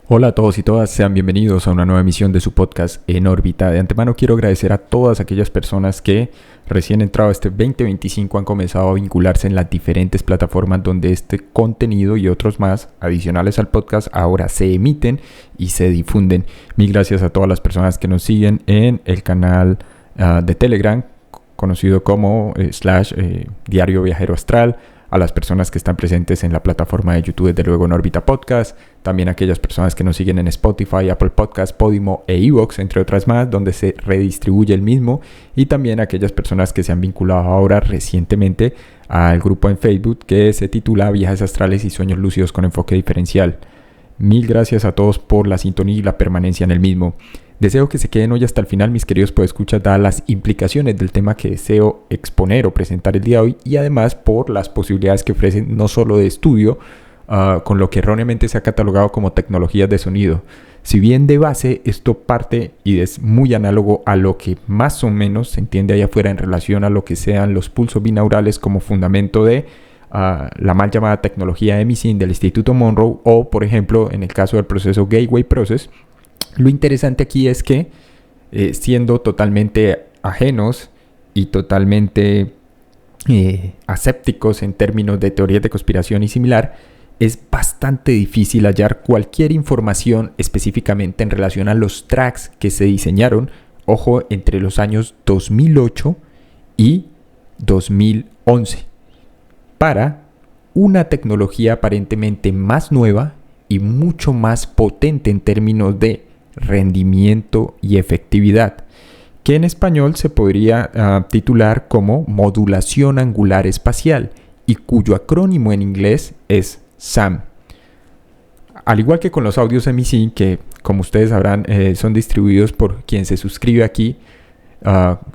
Hola a todos y todas, sean bienvenidos a una nueva emisión de su podcast En órbita. De antemano quiero agradecer a todas aquellas personas que recién entrado este 2025 han comenzado a vincularse en las diferentes plataformas donde este contenido y otros más adicionales al podcast ahora se emiten y se difunden. Mil gracias a todas las personas que nos siguen en el canal de Telegram, conocido como Diario Viajero Astral, a las personas que están presentes en la plataforma de YouTube, desde luego en órbita podcast, también a aquellas personas que nos siguen en Spotify, Apple Podcast, Podimo e iVoox, entre otras más, donde se redistribuye el mismo, y también a aquellas personas que se han vinculado ahora recientemente al grupo en Facebook que se titula Viajes Astrales y Sueños Lúcidos con Enfoque Diferencial. Mil gracias a todos por la sintonía y la permanencia en el mismo. Deseo que se queden hoy hasta el final, mis queridos podescuchas, dadas las implicaciones del tema que deseo exponer o presentar el día de hoy, y además por las posibilidades que ofrecen no solo de estudio, con lo que erróneamente se ha catalogado como tecnologías de sonido. Si bien de base esto parte y es muy análogo a lo que más o menos se entiende allá afuera en relación a lo que sean los pulsos binaurales como fundamento de la mal llamada tecnología EMI-SYNC del Instituto Monroe, o por ejemplo en el caso del proceso Gateway Process. Lo interesante aquí es que siendo totalmente ajenos y totalmente asépticos en términos de teorías de conspiración y similar, es bastante difícil hallar cualquier información específicamente en relación a los tracks que se diseñaron, ojo, entre los años 2008 y 2011, para una tecnología aparentemente más nueva y mucho más potente en términos de rendimiento y efectividad, que en español se podría titular como modulación angular espacial y cuyo acrónimo en inglés es SAM. Al igual que con los audios EMI-SYNC, que como ustedes sabrán son distribuidos por quien se suscribe aquí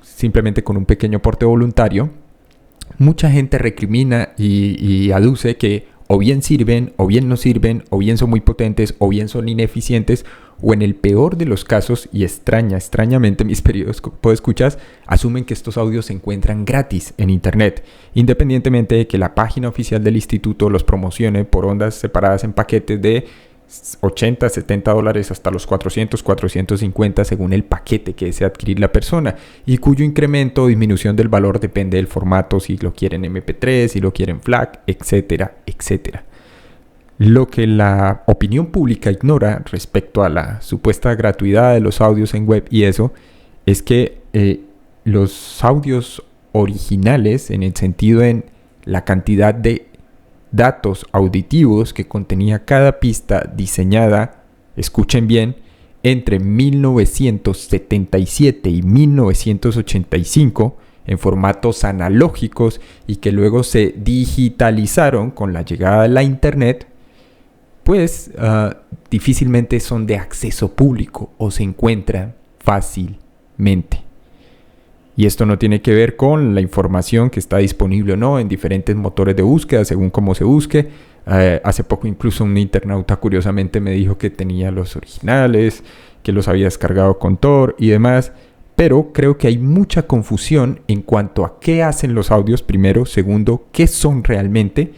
simplemente con un pequeño aporte voluntario, mucha gente recrimina y aduce que o bien sirven, o bien no sirven, o bien son muy potentes, o bien son ineficientes, o en el peor de los casos, y extrañamente mis queridos podescuchas, asumen que estos audios se encuentran gratis en internet, independientemente de que la página oficial del instituto los promocione por ondas separadas en paquetes de $80, $70 hasta los 400, 450 según el paquete que desea adquirir la persona, y cuyo incremento o disminución del valor depende del formato, si lo quieren MP3, si lo quieren FLAC, etcétera, etcétera. Lo que la opinión pública ignora respecto a la supuesta gratuidad de los audios en web y eso, es que los audios originales, en el sentido en la cantidad de datos auditivos que contenía cada pista diseñada, escuchen bien, entre 1977 y 1985 en formatos analógicos y que luego se digitalizaron con la llegada de la internet, pues difícilmente son de acceso público o se encuentran fácilmente. Y esto no tiene que ver con la información que está disponible o no en diferentes motores de búsqueda, según cómo se busque. Hace poco incluso un internauta curiosamente me dijo que tenía los originales, que los había descargado con Tor y demás. Pero creo que hay mucha confusión en cuanto a qué hacen los audios, primero. Segundo, qué son realmente.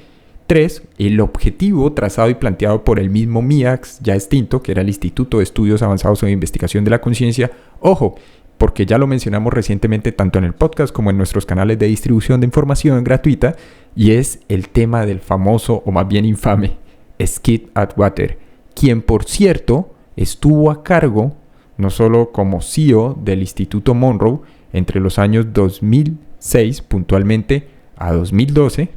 3. El objetivo trazado y planteado por el mismo MIAX, ya extinto, que era el Instituto de Estudios Avanzados en Investigación de la Conciencia. Ojo, porque ya lo mencionamos recientemente tanto en el podcast como en nuestros canales de distribución de información gratuita, y es el tema del famoso, o más bien infame, Skip Atwater, quien por cierto estuvo a cargo no solo como CEO del Instituto Monroe entre los años 2006 puntualmente a 2012,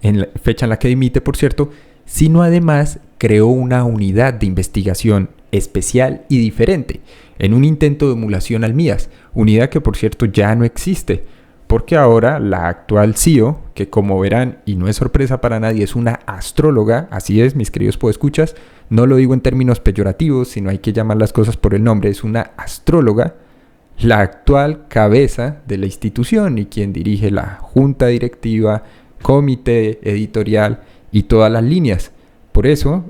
en la fecha en la que dimite por cierto, sino además creó una unidad de investigación especial y diferente en un intento de emulación al MIAS, unidad que por cierto ya no existe, porque ahora la actual CEO, que como verán y no es sorpresa para nadie, es una astróloga, así es mis queridos podescuchas, no lo digo en términos peyorativos, sino hay que llamar las cosas por el nombre, es una astróloga, la actual cabeza de la institución y quien dirige la junta directiva, comité editorial y todas las líneas. Por eso,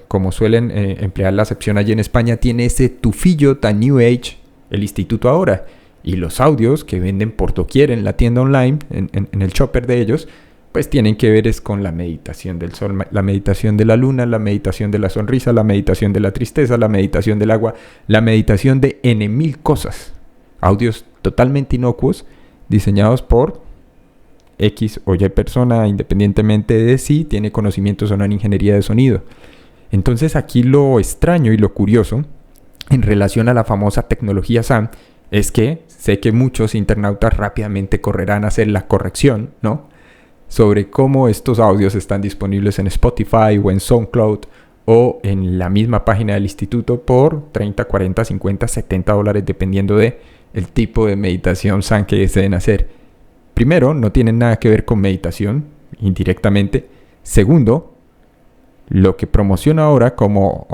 como suelen emplear la acepción allí en España, tiene ese tufillo tan New Age el instituto ahora. Y los audios que venden por doquier en la tienda online, en el shopper de ellos, pues tienen que ver es con la meditación del sol, la meditación de la luna, la meditación de la sonrisa, la meditación de la tristeza, la meditación del agua, la meditación de N mil cosas. Audios totalmente inocuos, diseñados por X o Y persona, independientemente de si tiene conocimientos o no en ingeniería de sonido. Entonces aquí lo extraño y lo curioso en relación a la famosa tecnología SAM es que sé que muchos internautas rápidamente correrán a hacer la corrección, ¿no?, sobre cómo estos audios están disponibles en Spotify o en SoundCloud o en la misma página del instituto por 30, 40, 50, 70 dólares dependiendo de el tipo de meditación SAM que deseen hacer. Primero, no tienen nada que ver con meditación, indirectamente. Segundo, lo que promociona ahora como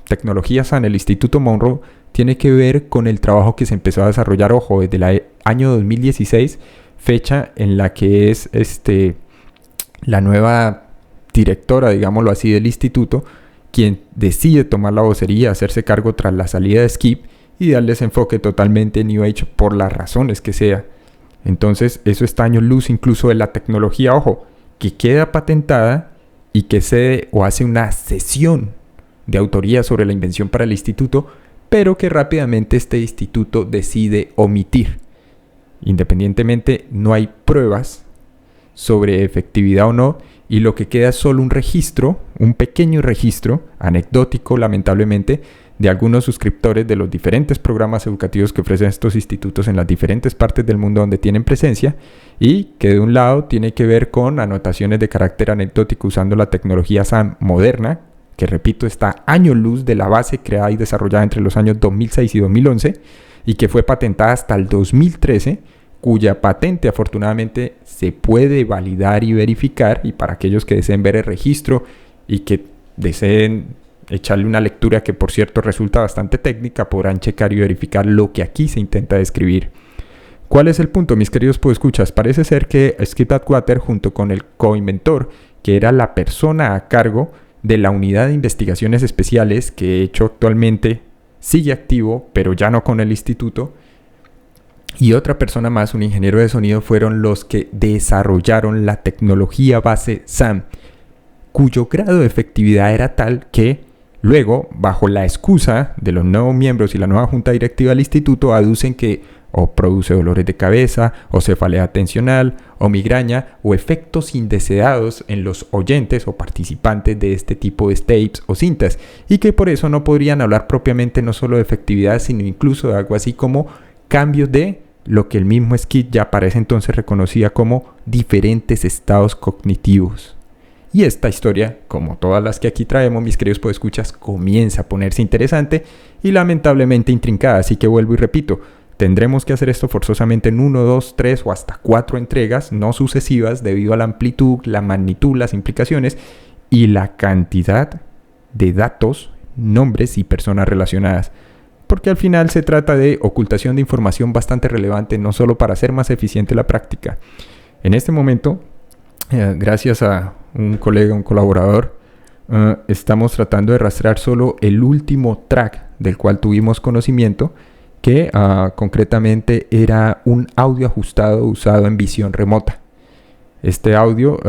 tecnología SAM el Instituto Monroe tiene que ver con el trabajo que se empezó a desarrollar, ojo, desde el año 2016, fecha en la que es la nueva directora, digámoslo así, del instituto, quien decide tomar la vocería, hacerse cargo tras la salida de Skip y darles enfoque totalmente New Age por las razones que sea. Entonces, eso está años luz incluso de la tecnología, ojo, que queda patentada y que cede o hace una cesión de autoría sobre la invención para el instituto, pero que rápidamente este instituto decide omitir. Independientemente, no hay pruebas sobre efectividad o no, y lo que queda es solo un registro, un pequeño registro, anecdótico lamentablemente, de algunos suscriptores de los diferentes programas educativos que ofrecen estos institutos en las diferentes partes del mundo donde tienen presencia, y que de un lado tiene que ver con anotaciones de carácter anecdótico usando la tecnología SAM moderna, que repito está años luz de la base creada y desarrollada entre los años 2006 y 2011, y que fue patentada hasta el 2013, cuya patente afortunadamente se puede validar y verificar, y para aquellos que deseen ver el registro y que deseen echarle una lectura que por cierto resulta bastante técnica, podrán checar y verificar lo que aquí se intenta describir. ¿Cuál es el punto, mis queridos podescuchas? Parece ser que Skip Atwater, junto con el coinventor, que era la persona a cargo de la unidad de investigaciones especiales, que de hecho actualmente sigue activo, pero ya no con el instituto, y otra persona más, un ingeniero de sonido, fueron los que desarrollaron la tecnología base SAM, cuyo grado de efectividad era tal que luego, bajo la excusa de los nuevos miembros y la nueva junta directiva del instituto, aducen que o produce dolores de cabeza, o cefalea tensional, o migraña, o efectos indeseados en los oyentes o participantes de este tipo de tapes o cintas, y que por eso no podrían hablar propiamente no solo de efectividad, sino incluso de algo así como cambios de lo que el mismo Skip ya para ese entonces reconocía como diferentes estados cognitivos. Y esta historia, como todas las que aquí traemos, mis queridos podescuchas, comienza a ponerse interesante y lamentablemente intrincada. Así que vuelvo y repito, tendremos que hacer esto forzosamente en 1, 2, 3 o hasta 4 entregas, no sucesivas, debido a la amplitud, la magnitud, las implicaciones y la cantidad de datos, nombres y personas relacionadas. Porque al final se trata de ocultación de información bastante relevante, no solo para hacer más eficiente la práctica. En este momento, gracias a un colega, un colaborador, estamos tratando de rastrear solo el último track del cual tuvimos conocimiento, que concretamente era un audio ajustado usado en visión remota. Este audio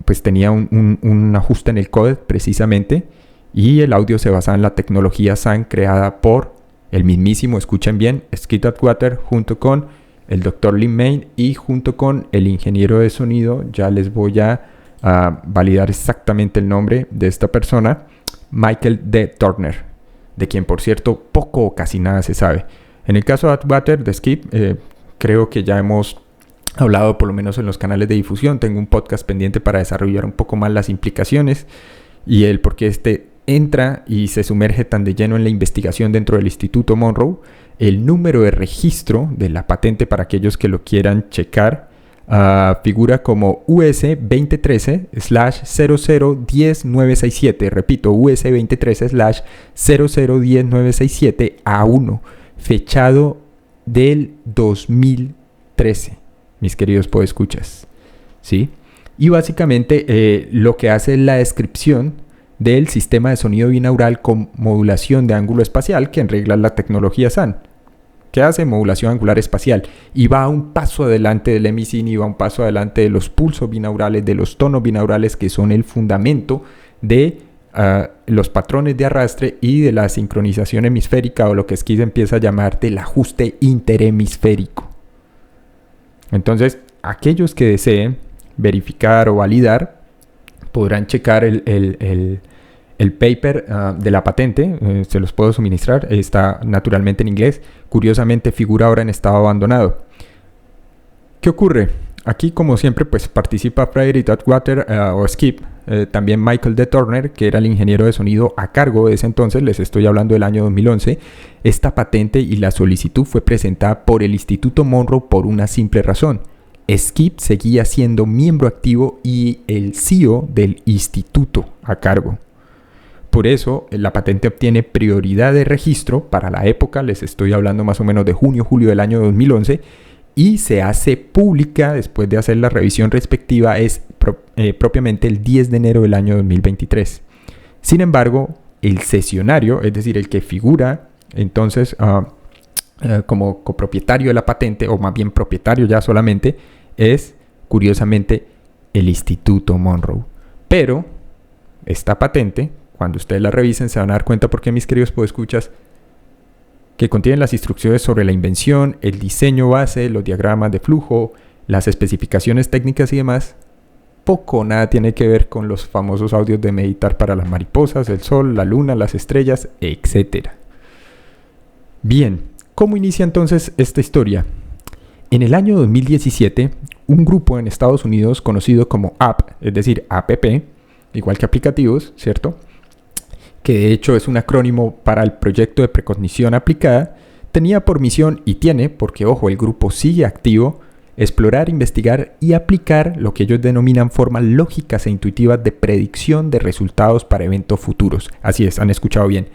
pues tenía un ajuste en el códec precisamente, y el audio se basaba en la tecnología SAM creada por el mismísimo, escuchen bien, Skip Atwater, junto con el Dr. Lin Main y junto con el ingeniero de sonido, ya les voy a validar exactamente el nombre de esta persona, Michael D. Turner, de quien por cierto poco o casi nada se sabe. En el caso de Atwater, de Skip, creo que ya hemos hablado por lo menos en los canales de difusión. Tengo un podcast pendiente para desarrollar un poco más las implicaciones y el por qué entra y se sumerge tan de lleno en la investigación dentro del Instituto Monroe. El número de registro de la patente, para aquellos que lo quieran checar, figura como US 2013/0010967. Repito, US 2013/0010967 A1, fechado del 2013, mis queridos podescuchas, ¿sí? Y básicamente lo que hace es la descripción del sistema de sonido binaural con modulación de ángulo espacial que en regla la tecnología SAM. ¿Qué hace? Modulación angular espacial. Y va un paso adelante del emiCine y va un paso adelante de los pulsos binaurales, de los tonos binaurales, que son el fundamento de los patrones de arrastre y de la sincronización hemisférica, o lo que Skid empieza a llamar del ajuste interhemisférico. Entonces, aquellos que deseen verificar o validar podrán checar el paper de la patente, se los puedo suministrar, está naturalmente en inglés, curiosamente figura ahora en estado abandonado. ¿Qué ocurre? Aquí, como siempre, pues participa Frederick Atwater o Skip, también Michael D. Turner, que era el ingeniero de sonido a cargo de ese entonces, les estoy hablando del año 2011. Esta patente y la solicitud fue presentada por el Instituto Monroe por una simple razón. Skip seguía siendo miembro activo y el CEO del instituto a cargo. Por eso, la patente obtiene prioridad de registro para la época, les estoy hablando más o menos de junio-julio del año 2011, y se hace pública después de hacer la revisión respectiva, es propiamente el 10 de enero del año 2023. Sin embargo, el cesionario, es decir, el que figura entonces como copropietario de la patente, o más bien propietario ya solamente, es curiosamente el Instituto Monroe. Pero esta patente, cuando ustedes la revisen, se van a dar cuenta, porque mis queridos podescuchas, que contienen las instrucciones sobre la invención, el diseño base, los diagramas de flujo, las especificaciones técnicas y demás, poco o nada tiene que ver con los famosos audios de meditar para las mariposas, el sol, la luna, las estrellas, etc. Bien, ¿cómo inicia entonces esta historia? En el año 2017, un grupo en Estados Unidos conocido como App, es decir, APP, igual que aplicativos, ¿cierto?, que de hecho es un acrónimo para el proyecto de precognición aplicada, tenía por misión, y tiene, porque ojo, el grupo sigue activo, explorar, investigar y aplicar lo que ellos denominan formas lógicas e intuitivas de predicción de resultados para eventos futuros. Así es, han escuchado bien.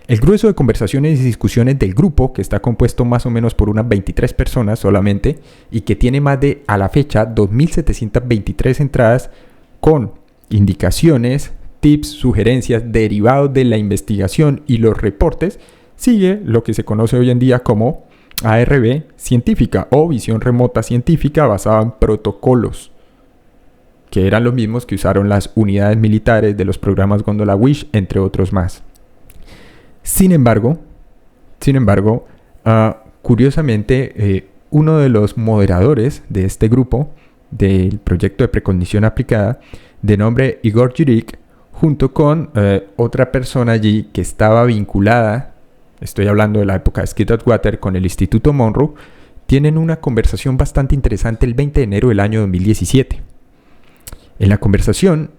El grueso de conversaciones y discusiones del grupo, que está compuesto más o menos por unas 23 personas solamente, y que tiene más de, a la fecha, 2.723 entradas con indicaciones, tips, sugerencias derivados de la investigación y los reportes, sigue lo que se conoce hoy en día como ARB científica o visión remota científica basada en protocolos, que eran los mismos que usaron las unidades militares de los programas Gondola Wish, entre otros más. Sin embargo, curiosamente, uno de los moderadores de este grupo, del proyecto de precognición aplicada, de nombre Igor Girik, junto con otra persona allí que estaba vinculada, estoy hablando de la época de Skid Atwater, con el Instituto Monroe, tienen una conversación bastante interesante el 20 de enero del año 2017. En la conversación,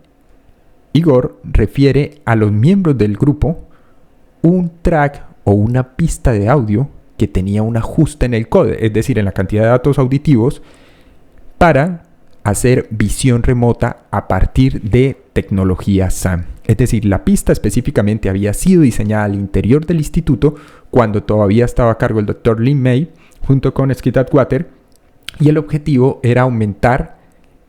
Igor refiere a los miembros del grupo un track o una pista de audio que tenía un ajuste en el code, es decir, en la cantidad de datos auditivos, para hacer visión remota a partir de tecnología SAM. Es decir, la pista específicamente había sido diseñada al interior del instituto cuando todavía estaba a cargo el Dr. Lin May junto con Skid Atwater, y el objetivo era aumentar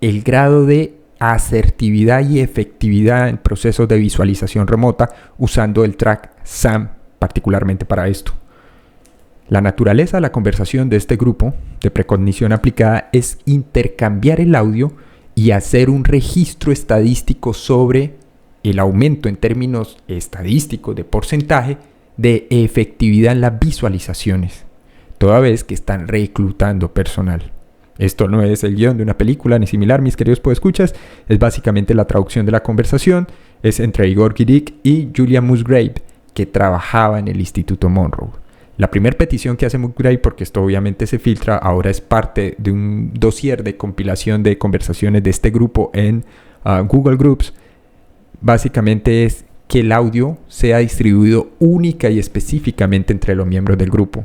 el grado de asertividad y efectividad en procesos de visualización remota usando el track SAM particularmente para esto. La naturaleza de la conversación de este grupo de precognición aplicada es intercambiar el audio y hacer un registro estadístico sobre el aumento en términos estadísticos de porcentaje de efectividad en las visualizaciones, toda vez que están reclutando personal. Esto no es el guión de una película ni similar, mis queridos podescuchas, es básicamente la traducción de la conversación, es entre Igor Girik y Julia Musgrave, que trabajaba en el Instituto Monroe. La primera petición que hace Musgrave, porque esto obviamente se filtra, ahora es parte de un dossier de compilación de conversaciones de este grupo en Google Groups, básicamente es que el audio sea distribuido única y específicamente entre los miembros del grupo.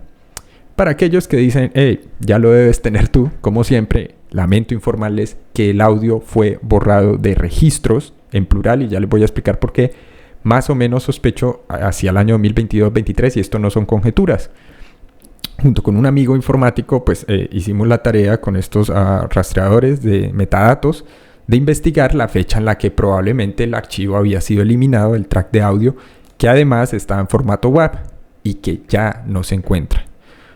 Para aquellos que dicen, hey, ya lo debes tener tú, como siempre, lamento informarles que el audio fue borrado de registros, en plural, y ya les voy a explicar por qué. Más o menos sospecho hacia el año 2022-23, y esto no son conjeturas. Junto con un amigo informático, pues hicimos la tarea con estos rastreadores de metadatos de investigar la fecha en la que probablemente el archivo había sido eliminado, el track de audio, que además estaba en formato WAV y que ya no se encuentra.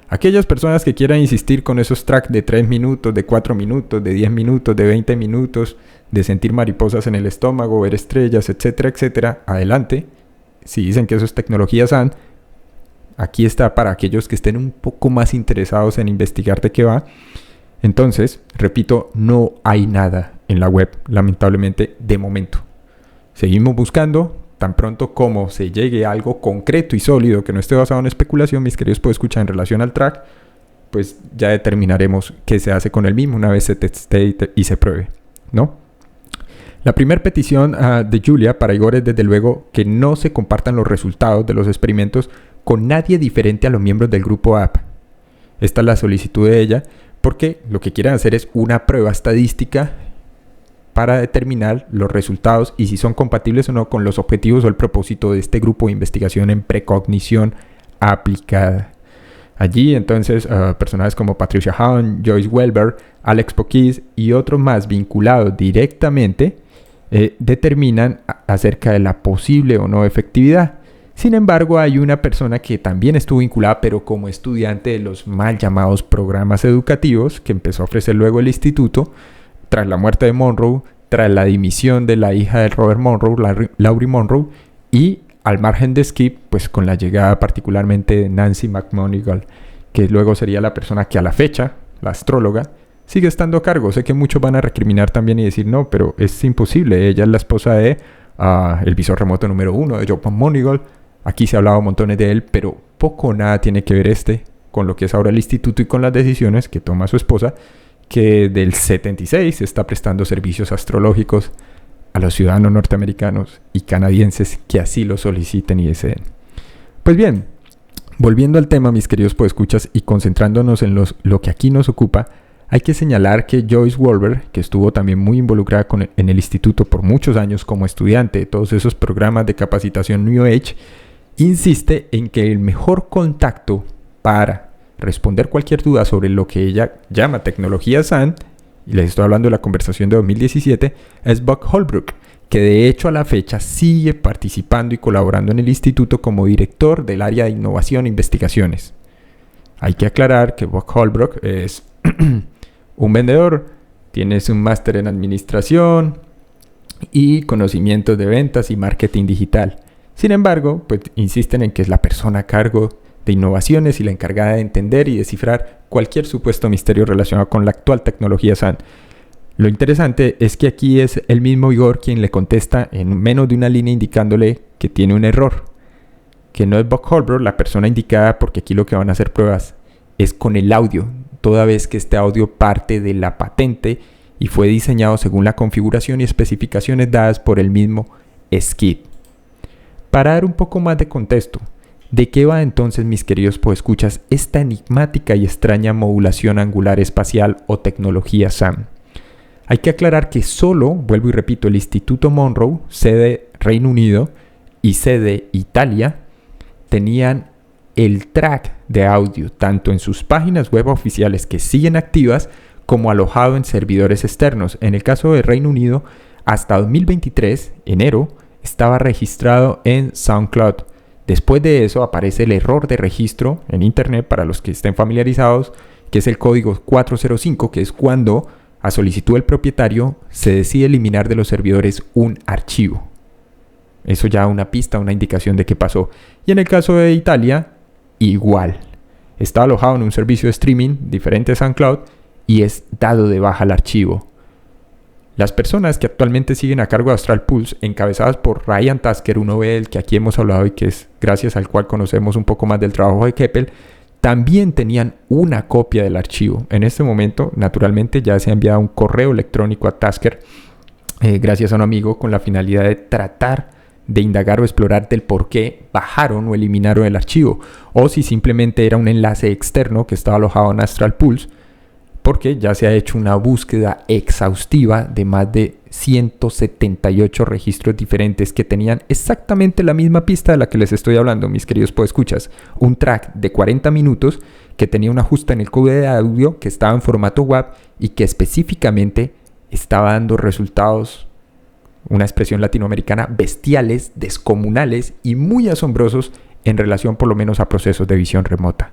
Aquellas personas que quieran insistir con esos tracks de 3 minutos, de 4 minutos, de 10 minutos, de 20 minutos, de sentir mariposas en el estómago, ver estrellas, etcétera, etcétera, adelante. Si dicen que eso es tecnología SAN, aquí está para aquellos que estén un poco más interesados en investigar de qué va. Entonces, repito, no hay nada en la web, lamentablemente, de momento. Seguimos buscando. Tan pronto como se llegue a algo concreto y sólido que no esté basado en especulación, mis queridos escuchar en relación al track, pues ya determinaremos qué se hace con el mismo una vez se teste y se pruebe, ¿no? La primera petición de Julia para Igor es desde luego que no se compartan los resultados de los experimentos con nadie diferente a los miembros del grupo app. Esta es la solicitud de ella porque lo que quieren hacer es una prueba estadística para determinar los resultados y si son compatibles o no con los objetivos o el propósito de este grupo de investigación en precognición aplicada. Allí entonces personajes como Patricia Hahn, Joyce Welber, Alex Pokis y otros más vinculados directamente determinan acerca de la posible o no efectividad. Sin embargo, hay una persona que también estuvo vinculada, pero como estudiante de los mal llamados programas educativos, que empezó a ofrecer luego el instituto, tras la muerte de Monroe, tras la dimisión de la hija de Robert Monroe, Laurie Monroe, y al margen de Skip, pues con la llegada particularmente de Nancy McMonigal, que luego sería la persona que a la fecha, la astróloga, sigue estando a cargo. Sé que muchos van a recriminar también y decir, no, pero es imposible, ella es la esposa de el visor remoto número 1 de Joe McMonigal. Aquí se ha hablado montones de él, pero poco o nada tiene que ver con lo que es ahora el instituto y con las decisiones que toma su esposa, que del 76 está prestando servicios astrológicos a los ciudadanos norteamericanos y canadienses que así lo soliciten y deseen. Pues bien, volviendo al tema, mis queridos podescuchas, y concentrándonos en lo que aquí nos ocupa, hay que señalar que Joyce Welber, que estuvo también muy involucrada en el instituto por muchos años como estudiante de todos esos programas de capacitación New Age, insiste en que el mejor contacto para responder cualquier duda sobre lo que ella llama tecnología SAN, y les estoy hablando de la conversación de 2017, es Buck Holbrook, que de hecho a la fecha sigue participando y colaborando en el instituto como director del área de innovación e investigaciones. Hay que aclarar que Buck Holbrook es un vendedor, tiene un máster en administración y conocimientos de ventas y marketing digital. Sin embargo, pues insisten en que es la persona a cargo de innovaciones y la encargada de entender y descifrar cualquier supuesto misterio relacionado con la actual tecnología SAN. Lo interesante es que aquí es el mismo Igor quien le contesta en menos de una línea indicándole que tiene un error, que no es Buck Holbrook la persona indicada, porque aquí lo que van a hacer pruebas es con el audio, toda vez que este audio parte de la patente y fue diseñado según la configuración y especificaciones dadas por el mismo Skip. Para dar un poco más de contexto, ¿de qué va entonces, mis queridos podescuchas, esta enigmática y extraña modulación angular espacial o tecnología SAM? Hay que aclarar que solo, vuelvo y repito, el Instituto Monroe, sede Reino Unido y sede Italia, tenían el track de audio tanto en sus páginas web oficiales que siguen activas como alojado en servidores externos. En el caso de Reino Unido, hasta 2023, enero, estaba registrado en SoundCloud. Después de eso aparece el error de registro en internet para los que estén familiarizados, que es el código 405, que es cuando a solicitud del propietario se decide eliminar de los servidores un archivo. Eso ya una pista, una indicación de qué pasó. Y en el caso de Italia, igual. Está alojado en un servicio de streaming diferente a SoundCloud y es dado de baja el archivo. Las personas que actualmente siguen a cargo de Astral Pulse, encabezadas por Ryan Tasker, uno del que aquí hemos hablado y que es gracias al cual conocemos un poco más del trabajo de Keppel, también tenían una copia del archivo. En este momento, naturalmente, ya se ha enviado un correo electrónico a Tasker, gracias a un amigo, con la finalidad de tratar de indagar o explorar del por qué bajaron o eliminaron el archivo, o si simplemente era un enlace externo que estaba alojado en Astral Pulse, porque ya se ha hecho una búsqueda exhaustiva de más de 178 registros diferentes que tenían exactamente la misma pista de la que les estoy hablando, mis queridos podescuchas. Un track de 40 minutos que tenía un ajuste en el código de audio que estaba en formato WAV y que específicamente estaba dando resultados, una expresión latinoamericana, bestiales, descomunales y muy asombrosos en relación por lo menos a procesos de visión remota.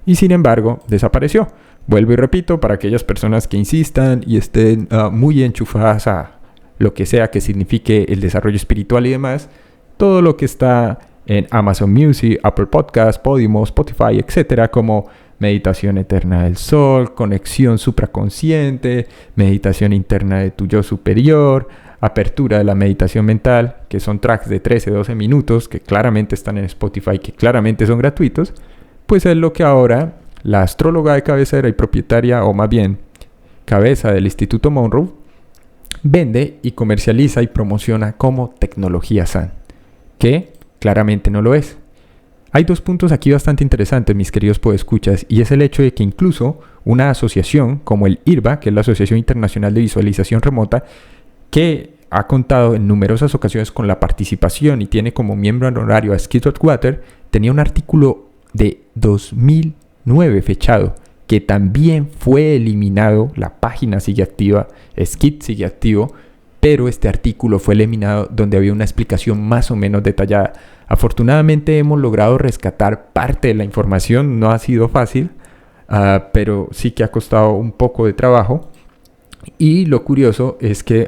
y sin embargo desapareció. Vuelvo y repito, para aquellas personas que insistan y estén muy enchufadas a lo que sea que signifique el desarrollo espiritual y demás, todo lo que está en Amazon Music, Apple Podcasts, Podimo, Spotify, etcétera, como meditación eterna del sol, conexión supraconsciente, meditación interna de tu yo superior, apertura de la meditación mental, que son tracks de 13-12 minutos que claramente están en Spotify, que claramente son gratuitos, pues es lo que ahora la astróloga de cabecera y propietaria, o más bien cabeza del Instituto Monroe, vende y comercializa y promociona como tecnología San, que claramente no lo es. Hay dos puntos aquí bastante interesantes, mis queridos podescuchas, y es el hecho de que incluso una asociación como el IRBA, que es la Asociación Internacional de Visualización Remota, que ha contado en numerosas ocasiones con la participación y tiene como miembro honorario a Skid Rottweiler, tenía un artículo de 2009 fechado, que también fue eliminado. La página sigue activa, Skid sigue activo, pero este artículo fue eliminado donde había una explicación más o menos detallada. Afortunadamente hemos logrado rescatar parte de la información, no ha sido fácil, pero sí que ha costado un poco de trabajo. Y lo curioso es que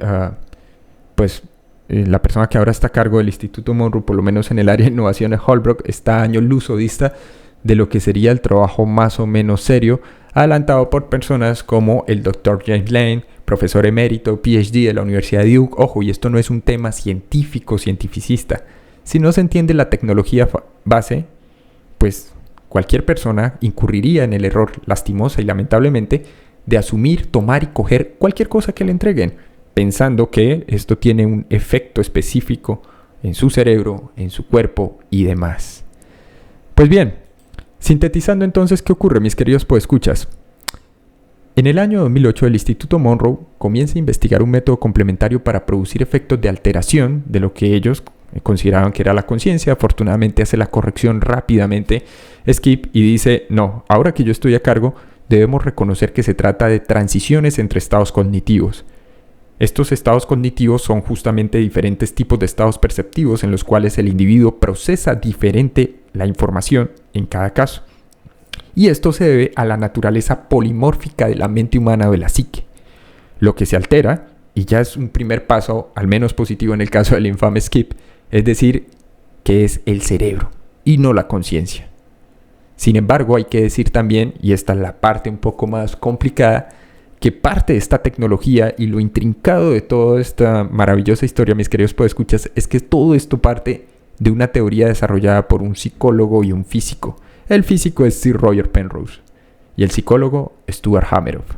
la persona que ahora está a cargo del Instituto Monroe, por lo menos en el área de innovación en Holbrook, está a años luz o dista de lo que sería el trabajo más o menos serio, adelantado por personas como el Dr. James Lane, profesor emérito, PhD de la Universidad de Duke. Ojo, y esto no es un tema científico, cientificista. Si no se entiende la tecnología base, pues cualquier persona incurriría en el error lastimosa y lamentablemente de asumir, tomar y coger cualquier cosa que le entreguen, pensando que esto tiene un efecto específico en su cerebro, en su cuerpo y demás. Pues bien, sintetizando entonces, ¿qué ocurre, mis queridos podescuchas? En el año 2008, el Instituto Monroe comienza a investigar un método complementario para producir efectos de alteración de lo que ellos consideraban que era la conciencia. Afortunadamente hace la corrección rápidamente Skip y dice, no, ahora que yo estoy a cargo, debemos reconocer que se trata de transiciones entre estados cognitivos. Estos estados cognitivos son justamente diferentes tipos de estados perceptivos en los cuales el individuo procesa diferente la información en cada caso. Y esto se debe a la naturaleza polimórfica de la mente humana o de la psique. Lo que se altera, y ya es un primer paso, al menos positivo en el caso del infame Skip, es decir, que es el cerebro y no la conciencia. Sin embargo, hay que decir también, y esta es la parte un poco más complicada, que parte de esta tecnología y lo intrincado de toda esta maravillosa historia, mis queridos podescuchas, es que todo esto parte de una teoría desarrollada por un psicólogo y un físico. El físico es Sir Roger Penrose y el psicólogo Stuart Hameroff.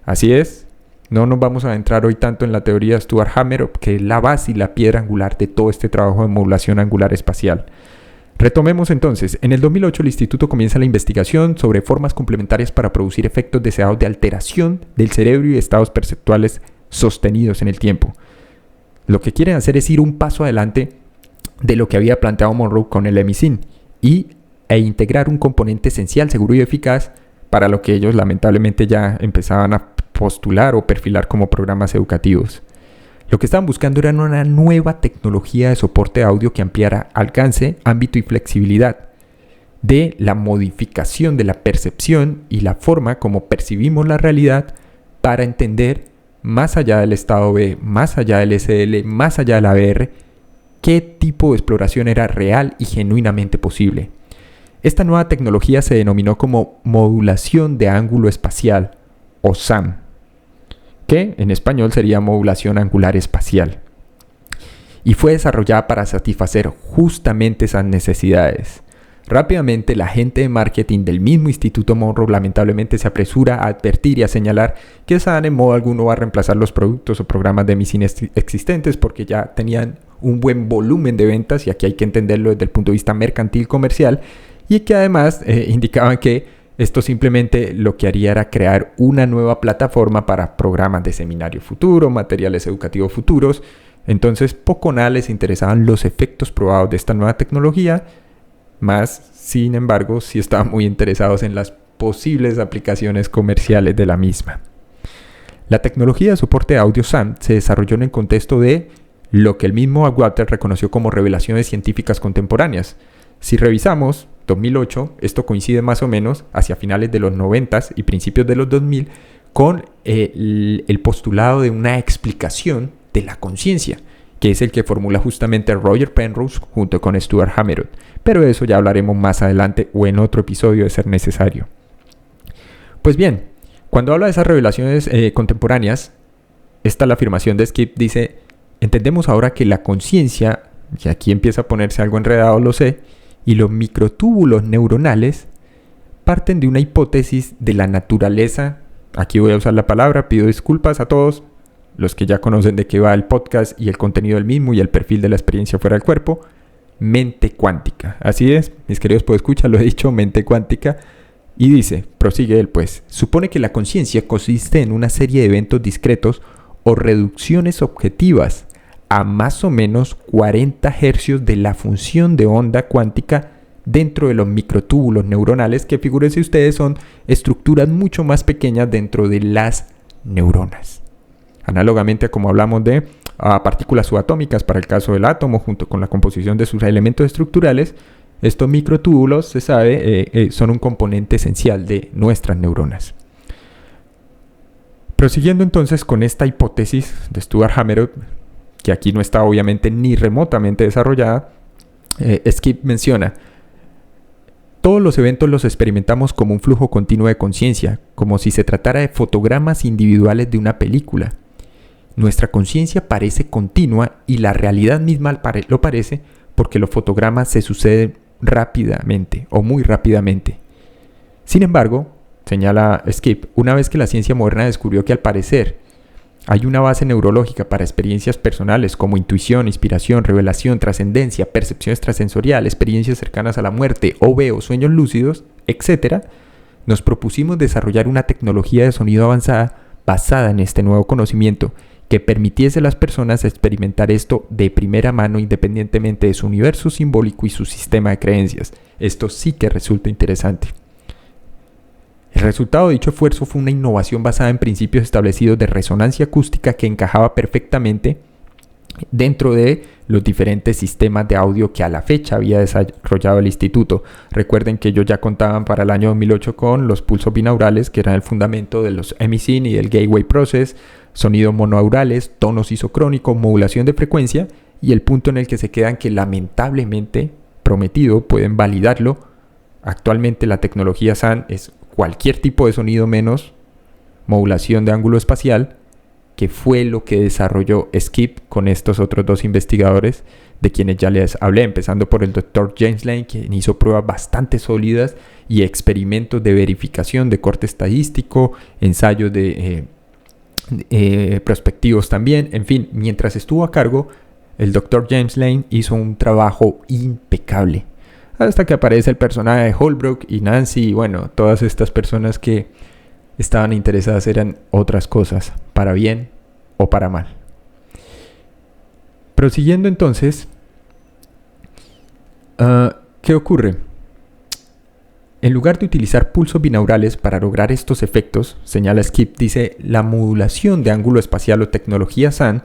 Así es, no nos vamos a adentrar hoy tanto en la teoría de Stuart Hameroff, que es la base y la piedra angular de todo este trabajo de modulación angular espacial. Retomemos entonces. En el 2008 el instituto comienza la investigación sobre formas complementarias para producir efectos deseados de alteración del cerebro y estados perceptuales sostenidos en el tiempo. Lo que quieren hacer es ir un paso adelante de lo que había planteado Monroe con el Emisin e integrar un componente esencial, seguro y eficaz para lo que ellos lamentablemente ya empezaban a postular o perfilar como programas educativos. Lo que estaban buscando era una nueva tecnología de soporte de audio que ampliara alcance, ámbito y flexibilidad de la modificación de la percepción y la forma como percibimos la realidad para entender más allá del estado B, más allá del SL, más allá de la VR, qué tipo de exploración era real y genuinamente posible. Esta nueva tecnología se denominó como modulación de ángulo espacial o SAM, que en español sería modulación angular espacial, y fue desarrollada para satisfacer justamente esas necesidades. Rápidamente la gente de marketing del mismo Instituto Monroe lamentablemente se apresura a advertir y a señalar que SAM en modo alguno va a reemplazar los productos o programas de Emisin existentes, porque ya tenían un buen volumen de ventas, y aquí hay que entenderlo desde el punto de vista mercantil comercial, y que además indicaban que esto simplemente lo que haría era crear una nueva plataforma para programas de seminario futuro, materiales educativos futuros. Entonces poco nada les interesaban los efectos probados de esta nueva tecnología, más sin embargo sí estaban muy interesados en las posibles aplicaciones comerciales de la misma. La tecnología de soporte de audio SAM se desarrolló en el contexto de lo que el mismo Atwater reconoció como revelaciones científicas contemporáneas. Si revisamos, 2008, esto coincide más o menos hacia finales de los 90 y principios de los 2000 con el postulado de una explicación de la conciencia, que es el que formula justamente Roger Penrose junto con Stuart Hameroff. Pero de eso ya hablaremos más adelante o en otro episodio de ser necesario. Pues bien, cuando habla de esas revelaciones contemporáneas, esta es la afirmación de Skip, dice: entendemos ahora que la conciencia, y aquí empieza a ponerse algo enredado, lo sé, y los microtúbulos neuronales parten de una hipótesis de la naturaleza. Aquí voy a usar la palabra, pido disculpas a todos los que ya conocen de qué va el podcast y el contenido del mismo y el perfil de la experiencia fuera del cuerpo: mente cuántica. Así es, mis queridos podescuchas, lo he dicho, mente cuántica. Y dice, prosigue él pues, supone que la conciencia consiste en una serie de eventos discretos o reducciones objetivas a más o menos 40 hercios de la función de onda cuántica dentro de los microtúbulos neuronales, que figúrense ustedes son estructuras mucho más pequeñas dentro de las neuronas. Análogamente a como hablamos de partículas subatómicas para el caso del átomo, junto con la composición de sus elementos estructurales, estos microtúbulos, se sabe, son un componente esencial de nuestras neuronas. Prosiguiendo entonces con esta hipótesis de Stuart Hameroff, que aquí no está obviamente ni remotamente desarrollada, Skip menciona: todos los eventos los experimentamos como un flujo continuo de conciencia, como si se tratara de fotogramas individuales de una película. Nuestra conciencia parece continua y la realidad misma lo parece porque los fotogramas se suceden rápidamente o muy rápidamente. Sin embargo, señala Skip, una vez que la ciencia moderna descubrió que al parecer hay una base neurológica para experiencias personales como intuición, inspiración, revelación, trascendencia, percepción extrasensorial, experiencias cercanas a la muerte, o sueños lúcidos, etc., nos propusimos desarrollar una tecnología de sonido avanzada basada en este nuevo conocimiento que permitiese a las personas experimentar esto de primera mano independientemente de su universo simbólico y su sistema de creencias. Esto sí que resulta interesante. El resultado de dicho esfuerzo fue una innovación basada en principios establecidos de resonancia acústica que encajaba perfectamente dentro de los diferentes sistemas de audio que a la fecha había desarrollado el instituto. Recuerden que ellos ya contaban para el año 2008 con los pulsos binaurales, que eran el fundamento de los eMSIN y del Gateway Process, sonidos monoaurales, tonos isocrónicos, modulación de frecuencia, y el punto en el que se quedan, que lamentablemente prometido, pueden validarlo. Actualmente la tecnología SAN es cualquier tipo de sonido menos modulación de ángulo espacial, que fue lo que desarrolló Skip con estos otros dos investigadores de quienes ya les hablé, empezando por el Dr. James Lane, quien hizo pruebas bastante sólidas y experimentos de verificación de corte estadístico, ensayos de prospectivos también. En fin, mientras estuvo a cargo, el Dr. James Lane hizo un trabajo impecable, hasta que aparece el personaje de Holbrook y Nancy, y bueno, todas estas personas que estaban interesadas eran otras cosas, para bien o para mal. Prosiguiendo entonces, ¿qué ocurre? En lugar de utilizar pulsos binaurales para lograr estos efectos, señala Skip, dice, la modulación de ángulo espacial o tecnología SAN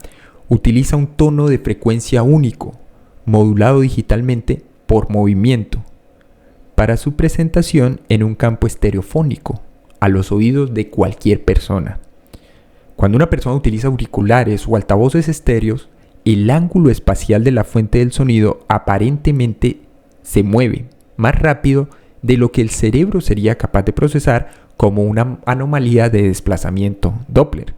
utiliza un tono de frecuencia único, modulado digitalmente por movimiento, para su presentación en un campo estereofónico a los oídos de cualquier persona. Cuando una persona utiliza auriculares o altavoces estéreos, el ángulo espacial de la fuente del sonido aparentemente se mueve más rápido de lo que el cerebro sería capaz de procesar como una anomalía de desplazamiento Doppler.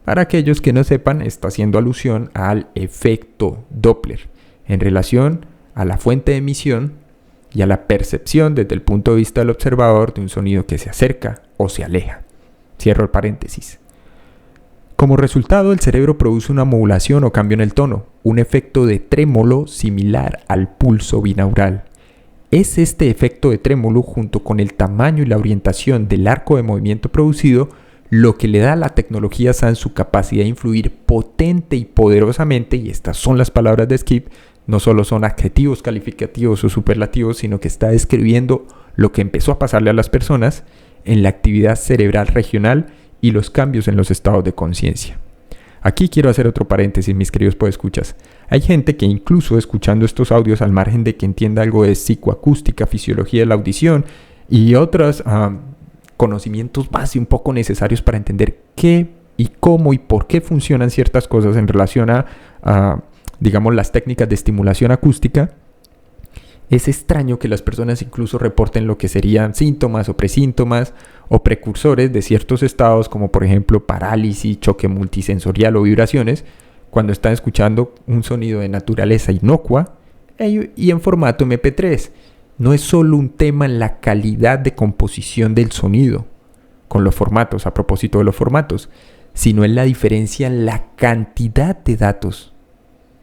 Para aquellos que no sepan, está haciendo alusión al efecto Doppler en relación a la fuente de emisión y a la percepción desde el punto de vista del observador de un sonido que se acerca o se aleja. Cierro el paréntesis. Como resultado, el cerebro produce una modulación o cambio en el tono, un efecto de trémolo similar al pulso binaural. Es este efecto de trémolo, junto con el tamaño y la orientación del arco de movimiento producido, lo que le da a la tecnología SAN su capacidad de influir potente y poderosamente, y estas son las palabras de Skip, no solo son adjetivos calificativos o superlativos, sino que está describiendo lo que empezó a pasarle a las personas en la actividad cerebral regional y los cambios en los estados de conciencia. Aquí quiero hacer otro paréntesis, mis queridos podescuchas. Hay gente que incluso escuchando estos audios, al margen de que entienda algo de psicoacústica, fisiología de la audición y otros conocimientos base un poco necesarios para entender qué y cómo y por qué funcionan ciertas cosas en relación a digamos, las técnicas de estimulación acústica, es extraño que las personas incluso reporten lo que serían síntomas o presíntomas o precursores de ciertos estados, como por ejemplo parálisis, choque multisensorial o vibraciones, cuando están escuchando un sonido de naturaleza inocua y en formato MP3. No es solo un tema en la calidad de composición del sonido con los formatos, a propósito de los formatos, sino en la diferencia en la cantidad de datos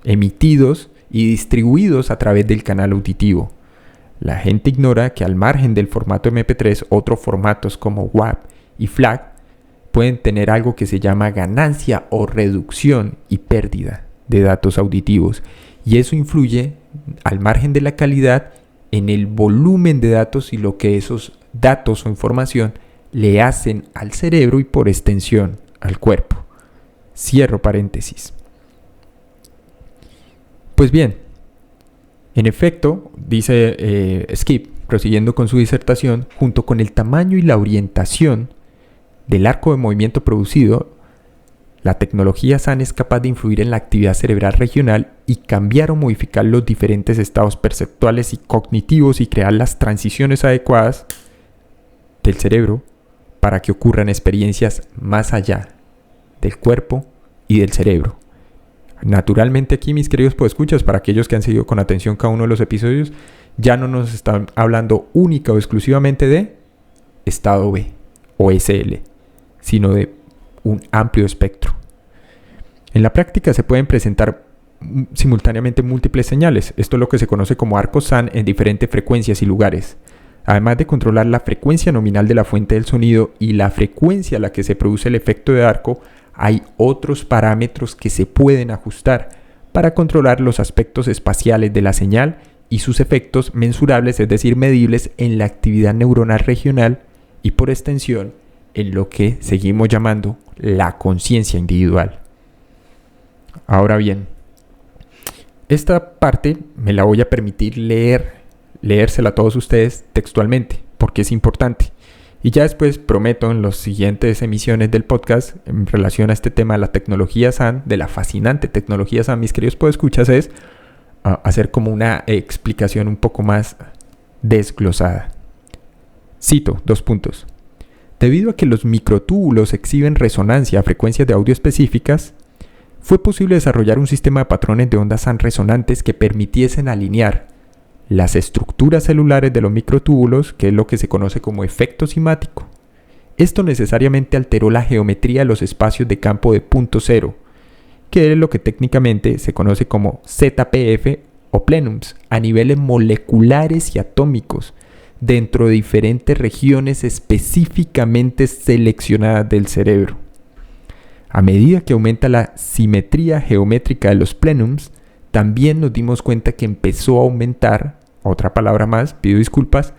emitidos y distribuidos a través del canal auditivo. La gente ignora que al margen del formato MP3, otros formatos como WAV y FLAC pueden tener algo que se llama ganancia o reducción y pérdida de datos auditivos, y eso influye, al margen de la calidad, en el volumen de datos y lo que esos datos o información le hacen al cerebro y por extensión al cuerpo. Cierro paréntesis. Pues bien, en efecto, dice Skip, prosiguiendo con su disertación, junto con el tamaño y la orientación del arco de movimiento producido, la tecnología SAN es capaz de influir en la actividad cerebral regional y cambiar o modificar los diferentes estados perceptuales y cognitivos y crear las transiciones adecuadas del cerebro para que ocurran experiencias más allá del cuerpo y del cerebro. Naturalmente aquí, mis queridos podescuchas, para aquellos que han seguido con atención cada uno de los episodios, ya no nos están hablando única o exclusivamente de estado B o SL, sino de un amplio espectro. En la práctica se pueden presentar simultáneamente múltiples señales. Esto es lo que se conoce como arcos SAN en diferentes frecuencias y lugares. Además de controlar la frecuencia nominal de la fuente del sonido y la frecuencia a la que se produce el efecto de arco, hay otros parámetros que se pueden ajustar para controlar los aspectos espaciales de la señal y sus efectos mensurables, es decir, medibles en la actividad neuronal regional y por extensión en lo que seguimos llamando la conciencia individual. Ahora bien, esta parte me la voy a permitir leérsela a todos ustedes textualmente, porque es importante. Y ya después prometo en las siguientes emisiones del podcast, en relación a este tema de la tecnología SAN, de la fascinante tecnología SAN, mis queridos podescuchas, es hacer como una explicación un poco más desglosada. Cito, 2 puntos. Debido a que los microtúbulos exhiben resonancia a frecuencias de audio específicas, fue posible desarrollar un sistema de patrones de ondas SAN resonantes que permitiesen alinear las estructuras celulares de los microtúbulos, que es lo que se conoce como efecto cimático. Esto necesariamente alteró la geometría de los espacios de campo de punto cero, que es lo que técnicamente se conoce como ZPF o plenums, a niveles moleculares y atómicos, dentro de diferentes regiones específicamente seleccionadas del cerebro. A medida que aumenta la simetría geométrica de los plenums, también nos dimos cuenta que empezó a aumentar, otra palabra más, pido disculpas,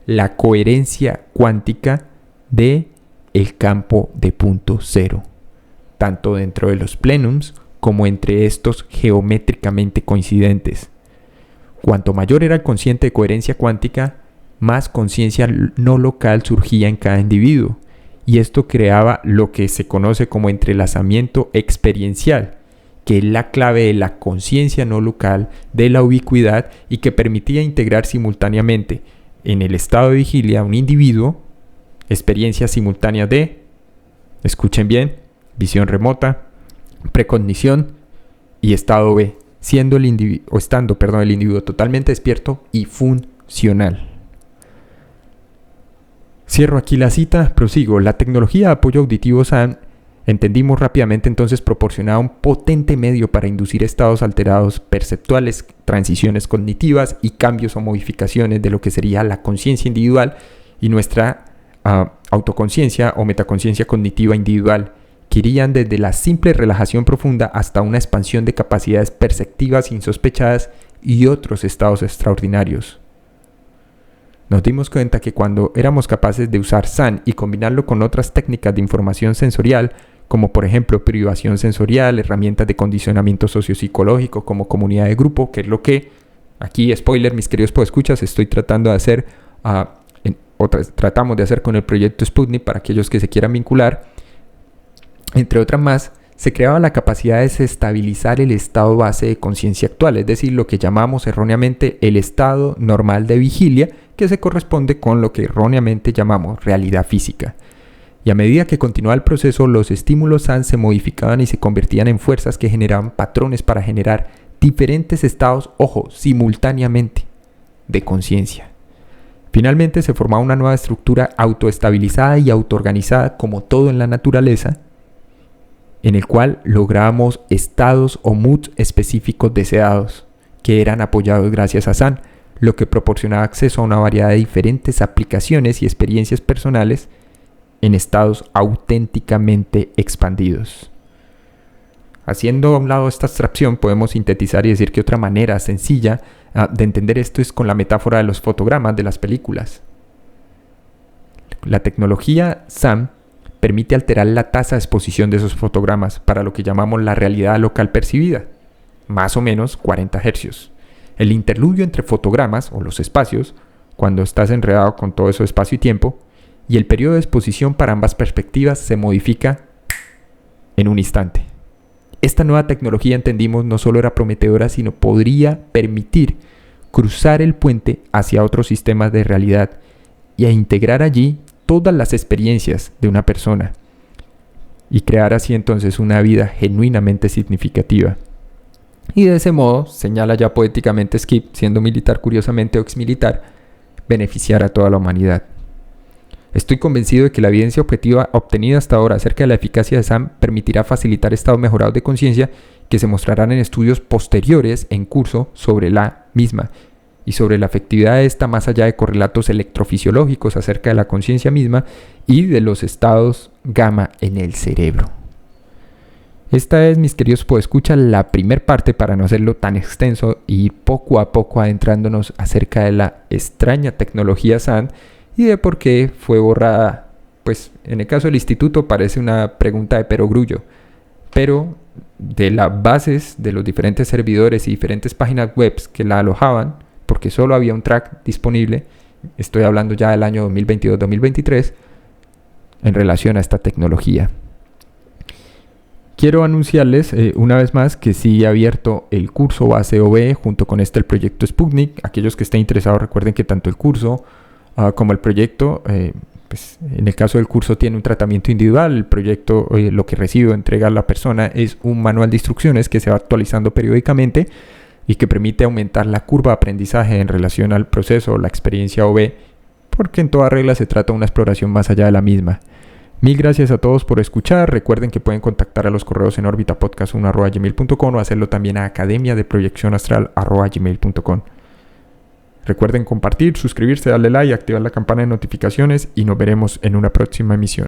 la coherencia cuántica de el campo de punto cero, tanto dentro de los plenums como entre estos geométricamente coincidentes. Cuanto mayor era el cociente de coherencia cuántica, más conciencia no local surgía en cada individuo, y esto creaba lo que se conoce como entrelazamiento experiencial, que es la clave de la conciencia no local, de la ubicuidad, y que permitía integrar simultáneamente en el estado de vigilia a un individuo experiencias simultáneas de, escuchen bien, visión remota, precognición y estado B, estando el individuo totalmente despierto y funcional. Cierro aquí la cita, prosigo. La tecnología de apoyo auditivo SAN, entendimos rápidamente entonces, proporcionaba un potente medio para inducir estados alterados perceptuales, transiciones cognitivas y cambios o modificaciones de lo que sería la conciencia individual y nuestra autoconciencia o metaconciencia cognitiva individual, que irían desde la simple relajación profunda hasta una expansión de capacidades perceptivas insospechadas y otros estados extraordinarios. Nos dimos cuenta que cuando éramos capaces de usar SAN y combinarlo con otras técnicas de información sensorial, como por ejemplo privación sensorial, herramientas de condicionamiento sociopsicológico como comunidad de grupo, que es lo que aquí, spoiler, mis queridos podescuchas, estoy tratando de hacer, tratamos de hacer con el proyecto Sputnik para aquellos que se quieran vincular. Entre otras más, se creaba la capacidad de desestabilizar el estado base de conciencia actual, es decir, lo que llamamos erróneamente el estado normal de vigilia, que se corresponde con lo que erróneamente llamamos realidad física. Y a medida que continuaba el proceso, los estímulos SAN se modificaban y se convertían en fuerzas que generaban patrones para generar diferentes estados, ojo, simultáneamente, de conciencia. Finalmente se formaba una nueva estructura autoestabilizada y autoorganizada, como todo en la naturaleza, en el cual lográbamos estados o moods específicos deseados, que eran apoyados gracias a SAN, lo que proporcionaba acceso a una variedad de diferentes aplicaciones y experiencias personales en estados auténticamente expandidos. Haciendo a un lado esta abstracción, podemos sintetizar y decir que otra manera sencilla de entender esto es con la metáfora de los fotogramas de las películas. La tecnología SAM permite alterar la tasa de exposición de esos fotogramas para lo que llamamos la realidad local percibida, más o menos 40 Hz. El interludio entre fotogramas o los espacios, cuando estás enredado con todo eso espacio y tiempo, y el periodo de exposición para ambas perspectivas se modifica en un instante. Esta nueva tecnología, entendimos, no solo era prometedora, sino podría permitir cruzar el puente hacia otros sistemas de realidad y a integrar allí todas las experiencias de una persona y crear así entonces una vida genuinamente significativa. Y de ese modo, señala ya poéticamente Skip, siendo militar curiosamente o exmilitar, beneficiar a toda la humanidad. Estoy convencido de que la evidencia objetiva obtenida hasta ahora acerca de la eficacia de SAM permitirá facilitar estados mejorados de conciencia que se mostrarán en estudios posteriores en curso sobre la misma y sobre la efectividad de esta más allá de correlatos electrofisiológicos acerca de la conciencia misma y de los estados gamma en el cerebro. Esta es, mis queridos podescuchas, la primera parte para no hacerlo tan extenso y poco a poco adentrándonos acerca de la extraña tecnología SAN y de por qué fue borrada. Pues en el caso del instituto parece una pregunta de perogrullo, pero de las bases de los diferentes servidores y diferentes páginas web que la alojaban, porque solo había un track disponible, estoy hablando ya del año 2022-2023, en relación a esta tecnología. Quiero anunciarles una vez más que sí he abierto el curso base OB junto con el proyecto Sputnik. Aquellos que estén interesados, recuerden que tanto el curso como el proyecto, pues en el caso del curso tiene un tratamiento individual. El proyecto, lo que recibe o entrega a la persona es un manual de instrucciones que se va actualizando periódicamente y que permite aumentar la curva de aprendizaje en relación al proceso o la experiencia OB, porque en toda regla se trata de una exploración más allá de la misma. Mil gracias a todos por escuchar. Recuerden que pueden contactar a los correos en orbitapodcast1@gmail.com o hacerlo también a academiadeproyeccionastral@gmail.com. Recuerden compartir, suscribirse, darle like, activar la campana de notificaciones y nos veremos en una próxima emisión.